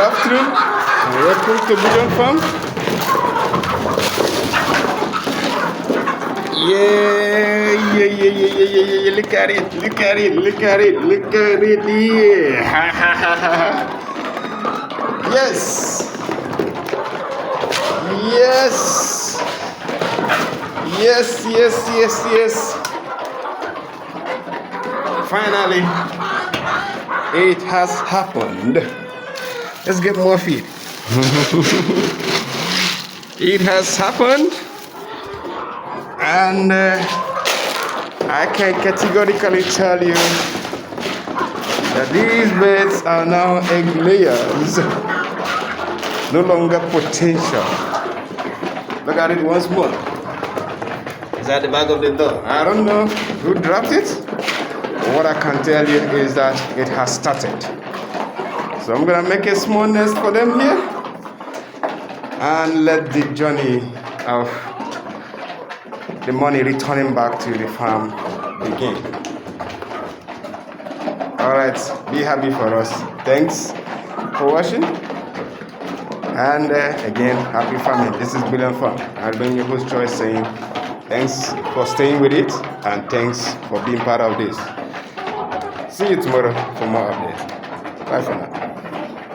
afternoon and welcome to Billion Farm. Yeah. Look at it. Yeah. Yes. Finally, it has happened. Let's get more feed. It has happened, and I can categorically tell you that these birds are now egg layers, no longer potential. Look at it once more. It's at the back of the door. I don't know who dropped it. What I can tell you is that it has started. So I'm gonna make a small nest for them here and let the journey of the money returning back to the farm begin. Alright, be happy for us. Thanks for watching. And again, happy farming. This is Billion Farm. I've been your host Choice saying thanks for staying with it and thanks for being part of this. See you tomorrow for more updates. Bye for now.